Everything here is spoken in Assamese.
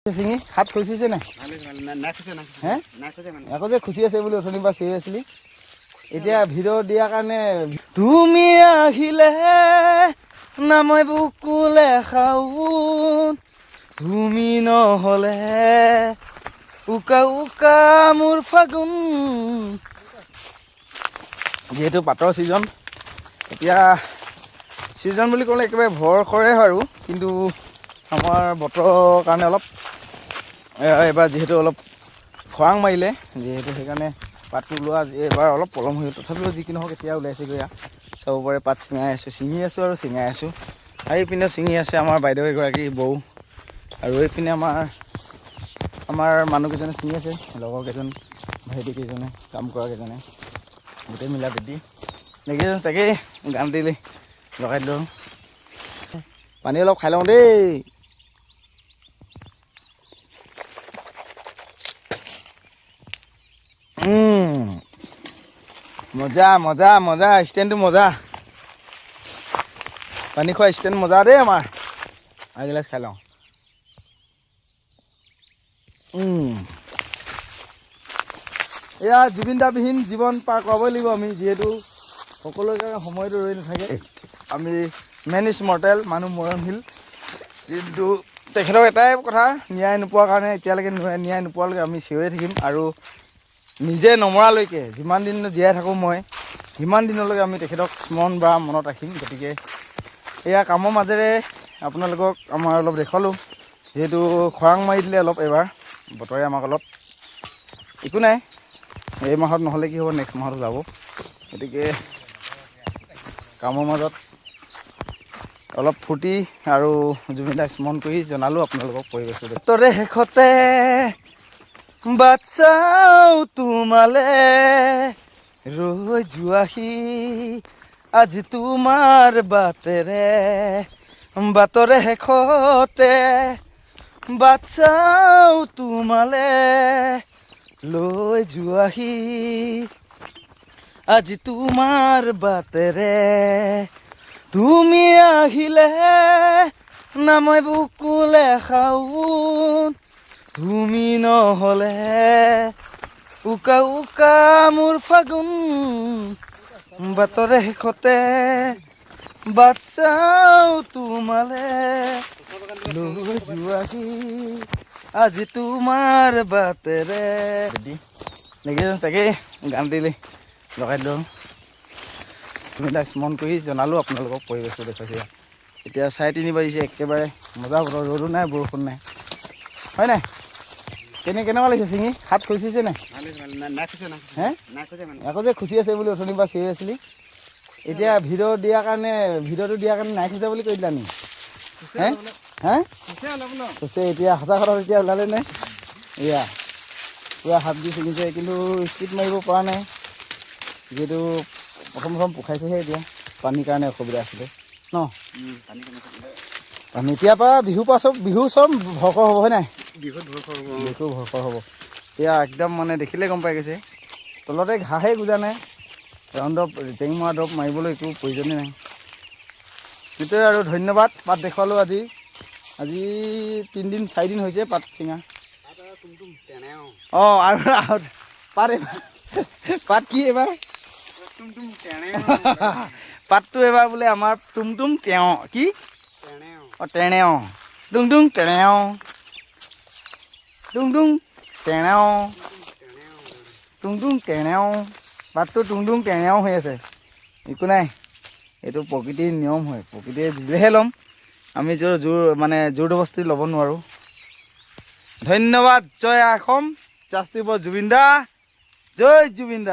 চিঙি হাত খুচিছে নাই হে আকৌ যে খুচি আছে বুলি অথনিৰ পৰা চিঞৰি আছিলি এতিয়া ভিডিঅ' দিয়াৰ কাৰণে তুমি আহিলে নামই বুকুলে খাওঁ তুমি নহ'লে উকা উকা মোৰ ফাগুন যিহেতু পাতৰ ছিজন এতিয়া ছিজন বুলি ক'লে একেবাৰে ভৰ কৰে আৰু কিন্তু আমাৰ বতৰৰ কাৰণে অলপ এবাৰ যিহেতু অলপ খৰাং মাৰিলে যিহেতু সেইকাৰণে পাতটো ওলোৱা এবাৰ অলপ পলম হৈ তথাপিও যিকি নহওক এতিয়া ওলাইছেগৈ চাব পাৰে পাত ছিঙি আছোঁ আৰু ছিঙাই আছোঁ আৰু এইপিনে ছিঙি আছে আমাৰ বাইদেউ এগৰাকী বৌ আৰু এইপিনে আমাৰ মানুহকেইজনে ছিঙি আছে লগৰ কেইজন ভাইটি কেইজনে কাম কৰা কেইজনে গোটেই মিলা প্ৰীতি দেখিছোঁ তাকেই গান দিলে লগাই দিলোঁ পানী অলপ খাই লওঁ দেই মজা মজা মজা ষ্টেণ্ডটো মজা পানী খোৱা ষ্টেণ্ড মজা দেই আমাৰ আগিলাচ খাই লওঁ এয়া জুবিনদাবিহীন জীৱন পাৰ কৰাবই লাগিব আমি যিহেতু সকলোৰে কাৰণে সময়টো ৰৈ নাথাকে আমি মেন ইজ মৰ্টেল মানুহ মৰণশীল কিন্তু তেখেতৰ এটাই কথা ন্যায় নোপোৱাৰ কাৰণে এতিয়ালৈকে ন্যায় নোপোৱালৈকে আমি চিঞৰি থাকিম আৰু নিজে নমৰালৈকে যিমান দিন জীয়াই থাকোঁ মই সিমান দিনলৈকে আমি তেখেতক স্মৰণ বা মনত ৰাখিম গতিকে এয়া কামৰ মাজেৰে আপোনালোকক আমাৰ অলপ দেখুৱালোঁ যিহেতু খৰাং মাৰি দিলে অলপ এবাৰ বতৰে আমাক অলপ একো নাই এই মাহত নহ'লে কি হ'ব নেক্সট মাহত যাব গতিকে কামৰ মাজত অলপ ফূৰ্তি আৰু জুবিনদাক স্মৰণ কৰি জনালোঁ আপোনালোকক পৰিৱেশটো তৰে শেষতে বাট চাওঁ তোমালে ৰৈ যোৱাহি আজি তোমাৰ বাটৰে শেষতে বাট চাওঁ তোমালে লৈ যোৱাহি আজি তোমাৰ বাটেৰে তুমি আহিলে নামই বুকুলে খাওঁ তুমি নহ'লে উকা উকা মোৰ ফাগুন বাটৰে শেষতে বাট চাওঁ তোমালে লৈ যোৱাহি আজি তোমাৰ বাটেৰে দেখিছোঁ তাকেই গান দিলে লগাই দিলোঁ তুমিবিলাক স্মৰণ কৰি জনালোঁ আপোনালোকক পৰিৱেশটো দেখুৱাইছে এতিয়া 3:30 বাজিছে একেবাৰে মজা বতৰ ৰ'দো নাই বৰষুণ নাই হয় নাই কেনেকুৱা লাগিছে চিঙি হাত খুচিছে নাই হে আকৌ যে খুচি আছে বুলি অথনিৰ পৰা চিঞৰি আছিলি এতিয়া ভিডিঅ'টো দিয়াৰ কাৰণে নাই খুচা বুলি কৈ দিলা নি হে হে খুচে এতিয়া সঁচা কথা এতিয়া ওলালে নে এয়া পুৰা হাত দি ছিঙিছে কিন্তু স্পীড মাৰিব পৰা নাই যিহেতু প্ৰথম পোখাইছেহে এতিয়া পানীৰ কাৰণে অসুবিধা আছিলে ন পানী এতিয়াৰ পৰা বিহু চব ভৰখৰ হ'ব হয় নাই বিহু ভৰখৰ হ'ব এতিয়া একদম মানে দেখিলে গম পাই গৈছে তলতে ঘাঁহে গুজা নাই ৰাউণ্ডত জেং মৰা দৰৱ মাৰিবলৈ একো প্ৰয়োজনেই নাই সেইটোৱে আৰু ধন্যবাদ পাত দেখুৱালোঁ আজি 3-4 দিন হৈছে পাত চিঙা অঁ আৰু পাত কি এইবাৰ পাতটো এইবাৰ বোলে আমাৰ টুমটুম তেওঁ কি অঁ টেণেও টুংটুং টেণেও টুংটুং টেণেও টুংটুং টেণেও পাতটো টুংটুং টেণেও হৈ আছে একো নাই এইটো প্ৰকৃতিৰ নিয়ম হয় প্ৰকৃতিয়ে দিলেহে ল'ম আমি জোৰ জবৰদস্তি ল'ব নোৱাৰোঁ ধন্যবাদ জয় অসম জাষ্টিফৰ জুবিন দা জয় জুবিন দা